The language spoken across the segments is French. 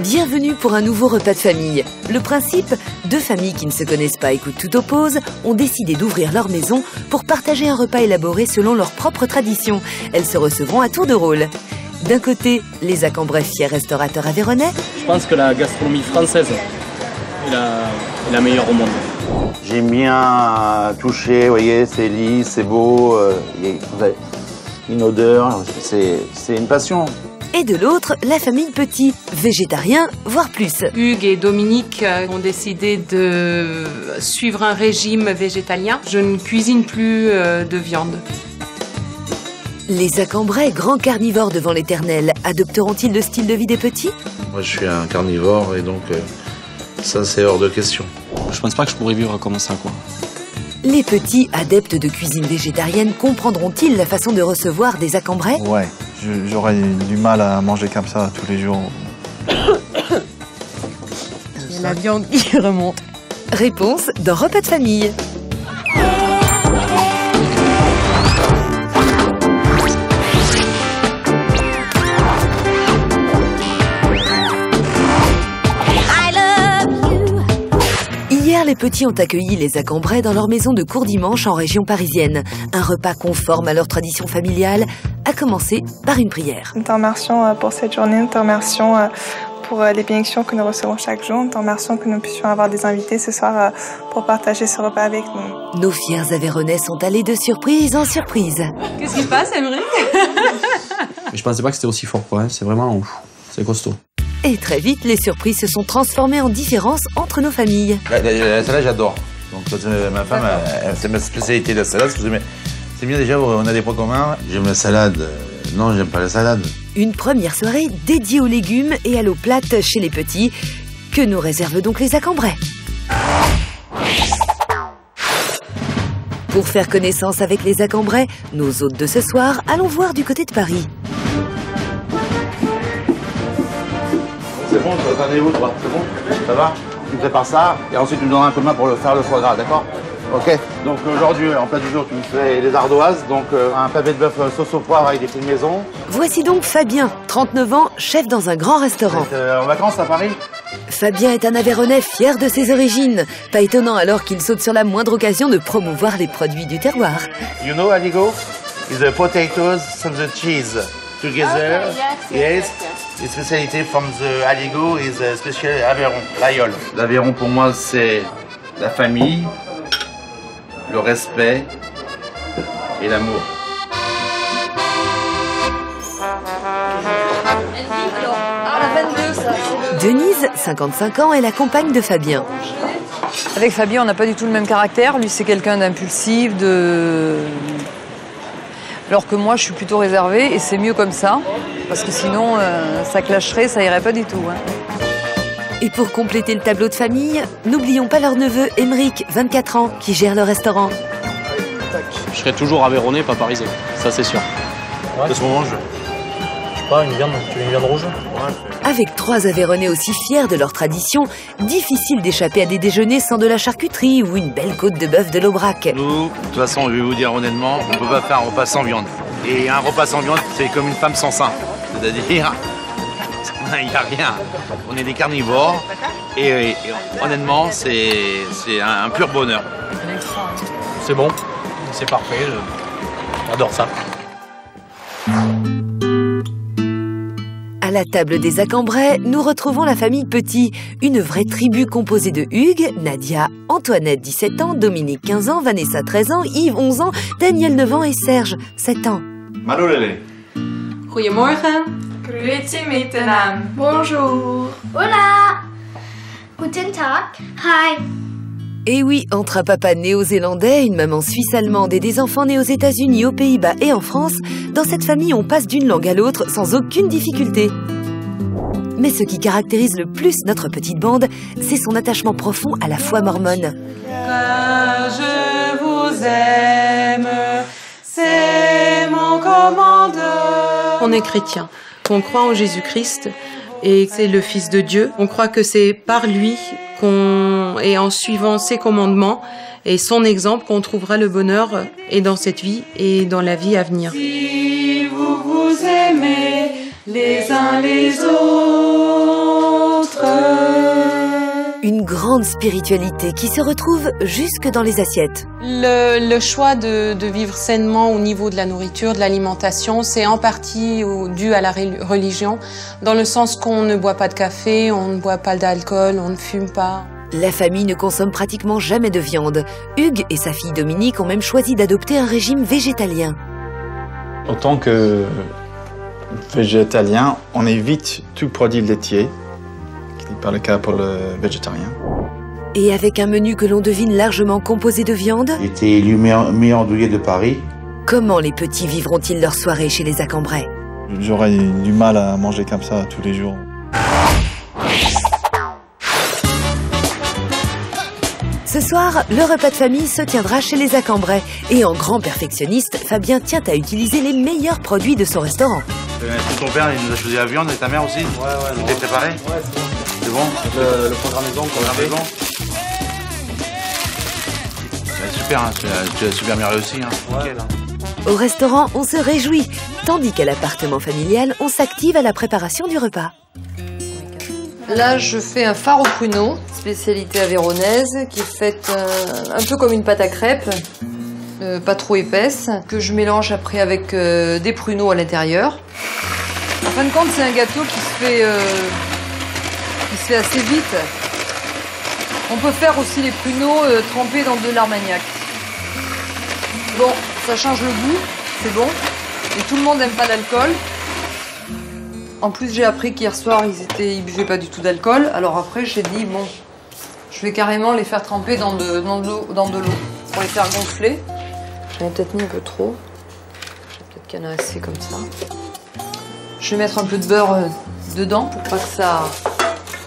Bienvenue pour un nouveau repas de famille. Le principe, deux familles qui ne se connaissent pas et que tout oppose ont décidé d'ouvrir leur maison pour partager un repas élaboré selon leurs propres traditions. Elles se recevront à tour de rôle. D'un côté, les Accambrais, fiers restaurateurs aveyronnais. Je pense que la gastronomie française est la meilleure au monde. J'aime bien toucher, vous voyez, c'est lisse, c'est beau, il y a une odeur, c'est une passion. Et de l'autre, la famille Petit, végétarien, voire plus. Hugues et Dominique ont décidé de suivre un régime végétalien. Je ne cuisine plus de viande. Les Accambrais, grands carnivores devant l'éternel, adopteront-ils le style de vie des petits? Moi, je suis un carnivore et donc ça, c'est hors de question. Je pense pas que je pourrais vivre comme ça, quoi. Les petits, adeptes de cuisine végétarienne, comprendront-ils la façon de recevoir des Accambrais? Ouais, j'aurais du mal à manger comme ça tous les jours. C'est la viande qui remonte. Réponse dans Repas de famille. Hier, les petits ont accueilli les Accambrais dans leur maison de Courdimanche en région parisienne. Un repas conforme à leur tradition familiale, à commencer par une prière. Nous te remercions pour cette journée, nous te remercions pour les bénédictions que nous recevons chaque jour, nous te remercions que nous puissions avoir des invités ce soir pour partager ce repas avec nous. Nos fiers Aveyronnais sont allés de surprise en surprise. Qu'est-ce qui se passe, Émeric? Je pensais pas que c'était aussi fort, quoi. Hein. C'est vraiment... c'est costaud. Et très vite, les surprises se sont transformées en différences entre nos familles. La salade, j'adore. Donc, ma femme, c'est ma spécialité, la salade. Mais c'est bien déjà, on a des points communs. J'aime la salade. Non, j'aime pas la salade. Une première soirée dédiée aux légumes et à l'eau plate chez les petits. Que nous réservent donc les Accambrais? Pour faire connaissance avec les Accambrais, nos hôtes de ce soir, allons voir du côté de Paris. C'est bon, attendez-vous, toi. C'est bon? Ça va? Tu prépares ça et ensuite tu me donneras un coup de main pour faire le foie gras, d'accord? Ok. Donc aujourd'hui, en plat du jour, tu me fais les ardoises, donc un pavé de bœuf sauce au poivre avec des fils de maison. Voici donc Fabien, 39 ans, chef dans un grand restaurant. En vacances à Paris? Fabien est un Aveyronnais fier de ses origines. Pas étonnant alors qu'il saute sur la moindre occasion de promouvoir les produits du terroir. You know, Aligo? It's the potatoes and the cheese together. Okay, yes. The spécialité from the Aligo is special Aveyron, l'Aïol. L'Aveyron pour moi c'est la famille, le respect et l'amour. Denise, 55 ans, est la compagne de Fabien. Avec Fabien, on n'a pas du tout le même caractère. Lui, c'est quelqu'un d'impulsif, alors que moi, je suis plutôt réservée et c'est mieux comme ça. Parce que sinon, ça clasherait, ça irait pas du tout. Hein. Et pour compléter le tableau de famille, n'oublions pas leur neveu, Émeric, 24 ans, qui gère le restaurant. Je serai toujours aveyronnais, pas parisien. Ça, c'est sûr. Qu'est-ce qu'on mange? Je sais pas, une viande. Tu veux une viande rouge? Avec 3 Aveyronnais aussi fiers de leur tradition, difficile d'échapper à des déjeuners sans de la charcuterie ou une belle côte de bœuf de l'Aubrac. Nous, de toute façon, je vais vous dire honnêtement, on ne peut pas faire un repas sans viande. Et un repas sans viande, c'est comme une femme sans sein. C'est-à-dire, il n'y a rien. On est des carnivores et honnêtement, c'est un pur bonheur. C'est bon, c'est parfait. J'adore ça. À la table des Accambrais, nous retrouvons la famille Petit, une vraie tribu composée de Hugues, Nadia, Antoinette, 17 ans, Dominique, 15 ans, Vanessa, 13 ans, Yves, 11 ans, Daniel, 9 ans et Serge, 7 ans. Malolele. Goedemorgen. Grüezi miteinander. Bonjour. Hola. Guten Tag. Hi. Et oui, entre un papa néo-zélandais, une maman suisse-allemande et des enfants nés aux États-Unis, aux Pays-Bas et en France, dans cette famille, on passe d'une langue à l'autre sans aucune difficulté. Mais ce qui caractérise le plus notre petite bande, c'est son attachement profond à la foi mormone. Que je vous aime, c'est mon commandeur. On est chrétien, on croit en Jésus-Christ et c'est le Fils de Dieu. On croit que c'est par lui et en suivant ses commandements et son exemple qu'on trouvera le bonheur et dans cette vie et dans la vie à venir. Si vous vous aimez, les uns les autres. Une grande spiritualité qui se retrouve jusque dans les assiettes. Le choix de vivre sainement au niveau de la nourriture, de l'alimentation, c'est en partie dû à la religion, dans le sens qu'on ne boit pas de café, on ne boit pas d'alcool, on ne fume pas. La famille ne consomme pratiquement jamais de viande. Hugues et sa fille Dominique ont même choisi d'adopter un régime végétalien. En tant que végétalien, on évite tout produit laitier, ce qui n'est pas le cas pour le végétarien. Et avec un menu que l'on devine largement composé de viande, Il était élu meilleur andouillé de Paris. comment les petits vivront-ils leur soirée chez les Accambrais? J'aurais du mal à manger comme ça tous les jours. Ce soir, le repas de famille se tiendra chez les Accambrais. Et en grand perfectionniste, Fabien tient à utiliser les meilleurs produits de son restaurant. Ton père, il nous a choisi la viande et ta mère aussi. Ouais, Tout est préparé. Ouais, c'est bon. C'est bon. Le programme maison, quoi. Maison. Super, hein, tu as super bien réussi. Hein. Nickel, hein. Au restaurant, on se réjouit, tandis qu'à l'appartement familial, on s'active à la préparation du repas. Là, je fais un fard au pruneau, spécialité aveyronnaise, qui est faite un peu comme une pâte à crêpes, pas trop épaisse, que je mélange après avec des pruneaux à l'intérieur. En fin de compte, c'est un gâteau qui se fait assez vite. On peut faire aussi les pruneaux trempés dans de l'armagnac. Bon, ça change le goût, c'est bon. Et tout le monde n'aime pas l'alcool. En plus, j'ai appris qu'hier soir, ils buvaient pas du tout d'alcool. Alors après, j'ai dit, bon, je vais carrément les faire tremper dans de l'eau pour les faire gonfler. J'en ai peut-être mis un peu trop. Peut-être qu'il y en a assez comme ça. Je vais mettre un peu de beurre dedans pour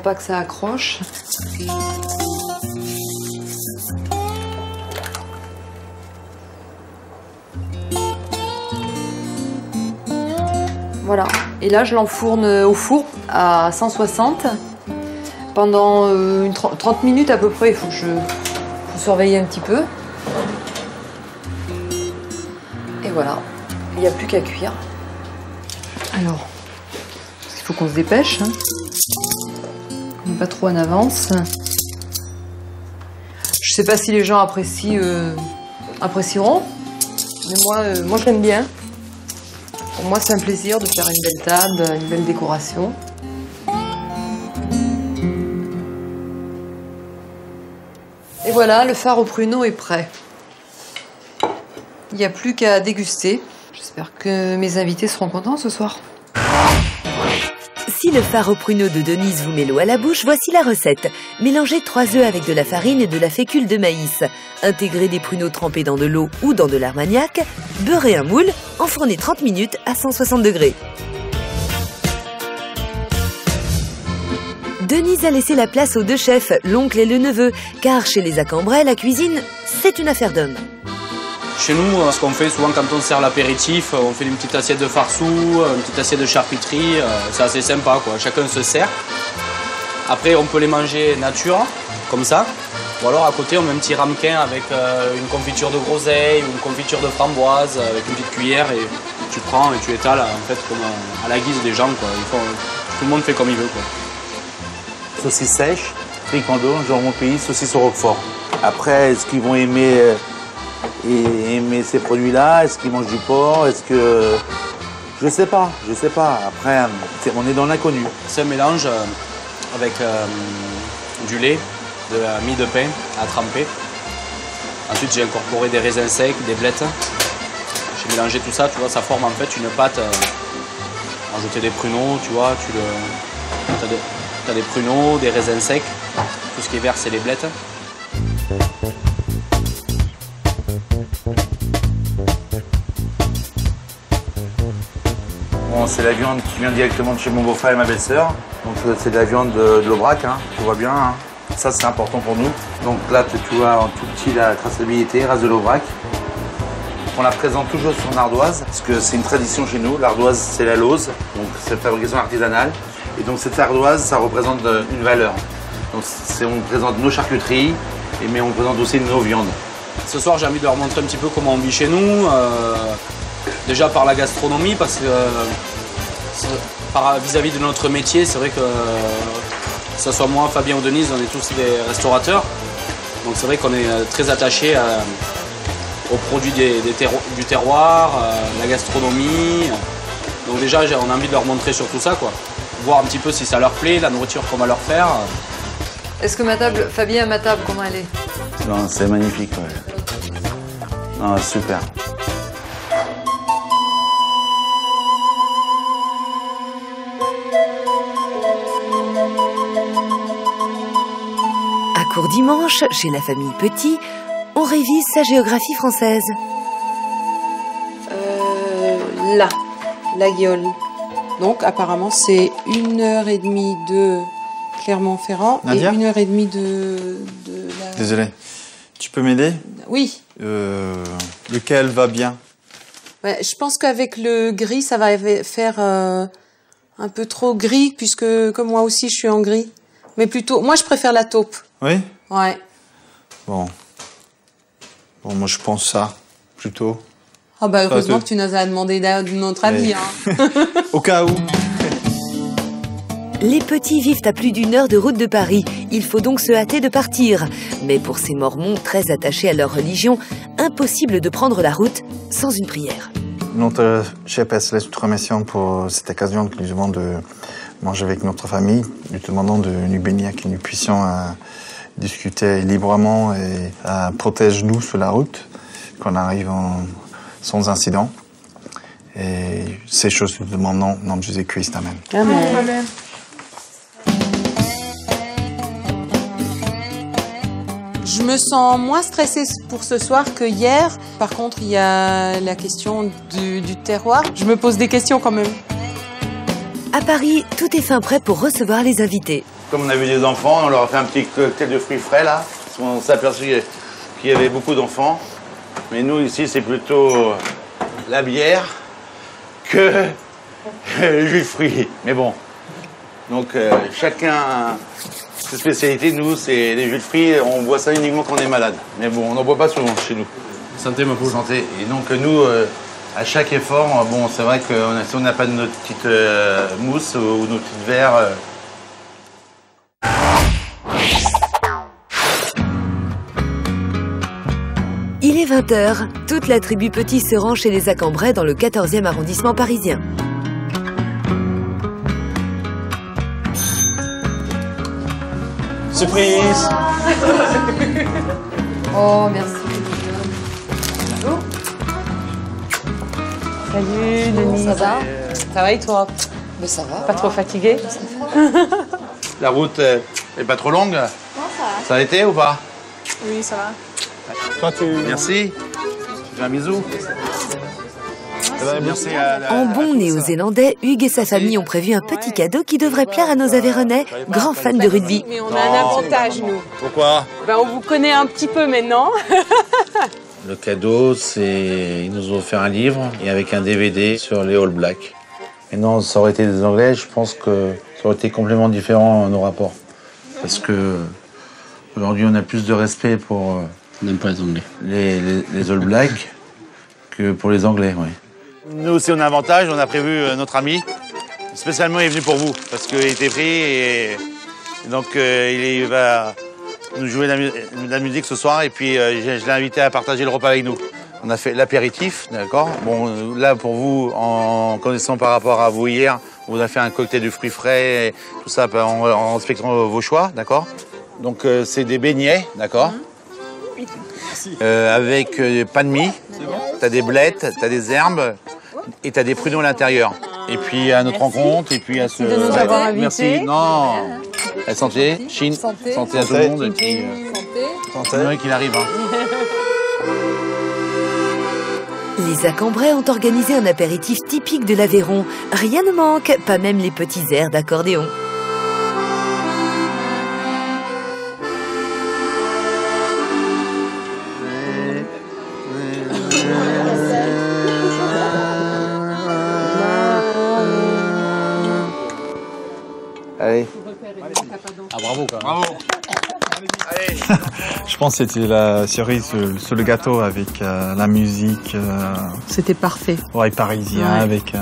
pas que ça accroche. Voilà. Et là, je l'enfourne au four à 160 pendant 30 minutes à peu près. Il faut surveiller un petit peu. Et voilà. Il n'y a plus qu'à cuire. Alors, il faut qu'on se dépêche. Hein. On n'est pas trop en avance. Je sais pas si les gens apprécieront, mais moi je l'aime bien. Pour moi, c'est un plaisir de faire une belle table, une belle décoration. Et voilà, le fard au pruneau est prêt. Il n'y a plus qu'à déguster. J'espère que mes invités seront contents ce soir. Si le fard au pruneau de Denise vous met l'eau à la bouche, voici la recette. Mélangez 3 œufs avec de la farine et de la fécule de maïs. Intégrez des pruneaux trempés dans de l'eau ou dans de l'armagnac. Beurrez un moule. Enfournez 30 minutes à 160 degrés. Denise a laissé la place aux 2 chefs, l'oncle et le neveu, car chez les Accambrais, la cuisine, c'est une affaire d'hommes. Chez nous, ce qu'on fait souvent quand on sert l'apéritif, on fait une petite assiette de farçou, une petite assiette de charcuterie, c'est assez sympa quoi, chacun se sert. Après on peut les manger nature, comme ça, ou alors à côté on met un petit ramequin avec une confiture de groseille ou une confiture de framboise avec une petite cuillère et tu prends et tu étales en fait comme à la guise des gens quoi. Tout le monde fait comme il veut quoi. Saucisse sèche, fricandeau, jambon pays, saucisse au roquefort. Après, est-ce qu'ils vont aimer ces produits-là? Est-ce qu'ils mangent du porc? Est-ce que... Je sais pas. Après, on est dans l'inconnu. C'est un mélange avec du lait, de la mie de pain à tremper. Ensuite, j'ai incorporé des raisins secs, des blettes. J'ai mélangé tout ça, tu vois, ça forme en fait une pâte. Ajouter des pruneaux, tu vois, t'as des pruneaux, des raisins secs. Tout ce qui est vert, c'est les blettes. Bon, c'est la viande qui vient directement de chez mon beau-frère et ma belle-sœur. Donc c'est de la viande de l'Aubrac, hein, tu vois bien. Hein. Ça c'est important pour nous. Donc là tu vois en tout petit la traçabilité, race de l'Aubrac. On la présente toujours sur une ardoise, parce que c'est une tradition chez nous. L'ardoise c'est la lauze, donc c'est une fabrication artisanale. Et donc cette ardoise ça représente une valeur. Donc on présente nos charcuteries, mais on présente aussi nos viandes. Ce soir j'ai envie de leur montrer un petit peu comment on vit chez nous. Déjà par la gastronomie, parce que vis-à-vis de notre métier, c'est vrai que ce soit moi, Fabien ou Denise, on est tous des restaurateurs. Donc c'est vrai qu'on est très attachés aux produits du terroir, la gastronomie. Donc déjà, on a envie de leur montrer sur tout ça, quoi. Voir un petit peu si ça leur plaît, la nourriture qu'on va leur faire. Est-ce que ma table, Fabien, ma table, comment elle est? Non, c'est magnifique, ouais. Non, super. À Courdimanche, chez la famille Petit, on révise sa géographie française. Là, la Guiole. Donc apparemment c'est 1h30 de Clermont-Ferrand et 1h30 de la... Désolé. Tu peux m'aider? Oui. Lequel va bien? Ouais, je pense qu'avec le gris, ça va faire un peu trop gris, puisque comme moi aussi je suis en gris. Mais plutôt, moi je préfère la taupe. Oui? Ouais. Bon, moi je pense ça, plutôt. Ah bah heureusement que tu nous as demandé notre avis. Hein. Au cas où. Les Petits vivent à plus d'1 heure de route de Paris. Il faut donc se hâter de partir. Mais pour ces Mormons très attachés à leur religion, impossible de prendre la route sans une prière. Notre chef laisse toute remerciement pour cette occasion qui nous demande de manger avec notre famille, nous demandant de nous bénir, que nous puissions discuter librement et protéger-nous sur la route, qu'on arrive sans incident. Et ces choses nous demandons au nom de Jésus-Christ. Amen. Amen. Je me sens moins stressée pour ce soir que hier. Par contre, il y a la question du terroir. Je me pose des questions quand même. À Paris, tout est fin prêt pour recevoir les invités. Comme on a vu des enfants, on leur a fait un petit cocktail de fruits frais là. On s'est aperçu qu'il y avait beaucoup d'enfants. Mais nous ici, c'est plutôt la bière que le jus de fruits. Mais bon, donc chacun ses spécialités. Nous, c'est les jus de fruits. On boit ça uniquement quand on est malade. Mais bon, on n'en boit pas souvent chez nous. Santé, ma poule. Santé. Et donc nous, à chaque effort, bon, c'est vrai que si on n'a pas de notre petite mousse ou nos petites verres. Il est 20h. Toute la tribu Petit se rend chez les Accambrais dans le 14e arrondissement parisien. Surprise! Oh, merci. Salut Denise. Ça va? Ça va et toi? Mais ça va. Pas trop fatiguée? La route est pas trop longue? Non, ça va. Ça a été ou pas? Oui, ça va. Toi, Merci. Tu fais un bisou. Merci En bon néo-zélandais, Hugues et sa famille ont prévu un petit cadeau qui devrait plaire à nos Aveyronais, grands fans de rugby. Mais on a un avantage, nous. Pourquoi? Ben, on vous connaît un petit peu maintenant. Le cadeau, c'est ils nous ont offert un livre et avec un DVD sur les All Blacks. Et non, ça aurait été des Anglais, je pense que ça aurait été complètement différent nos rapports. Parce que aujourd'hui, on a plus de respect pour On n'aime pas les Anglais. les All Blacks que pour les Anglais, oui. Nous aussi, on a un avantage. On a prévu notre ami. Spécialement, il est venu pour vous parce qu'il était pris et donc il va nous jouer de la musique ce soir. Et puis, je l'ai invité à partager le repas avec nous. On a fait l'apéritif, d'accord? Bon, là, pour vous, en connaissant par rapport à vous hier, on vous a fait un cocktail de fruits frais, et tout ça en respectant vos choix, d'accord? Donc, c'est des beignets, d'accord? Avec pas de mie, t'as des blettes, t'as des herbes et t'as des pruneaux à l'intérieur. Et puis à notre rencontre, et puis à ce... de nous avoir invités. Merci, non. Santé, Chine, santé à tout le monde. Et puis, santé. Qu'il arrive. Hein. Les Accambrais ont organisé un apéritif typique de l'Aveyron. Rien ne manque, pas même les petits airs d'accordéon. Allez. Ah, bravo, quand même. Bravo. Allez. Je pense que c'était la cerise sur le gâteau avec la musique. C'était parfait. Ouais, parisien, Ouais. avec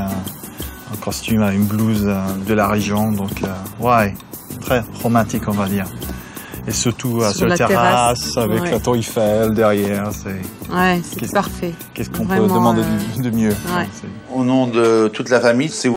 un costume à une blouse de la région. Donc, ouais, très romantique, on va dire. Et surtout sur la terrasse, avec la tour Eiffel derrière. Ouais, c'est parfait. Qu'est-ce qu'on peut demander de mieux? Au nom de toute la famille, c'est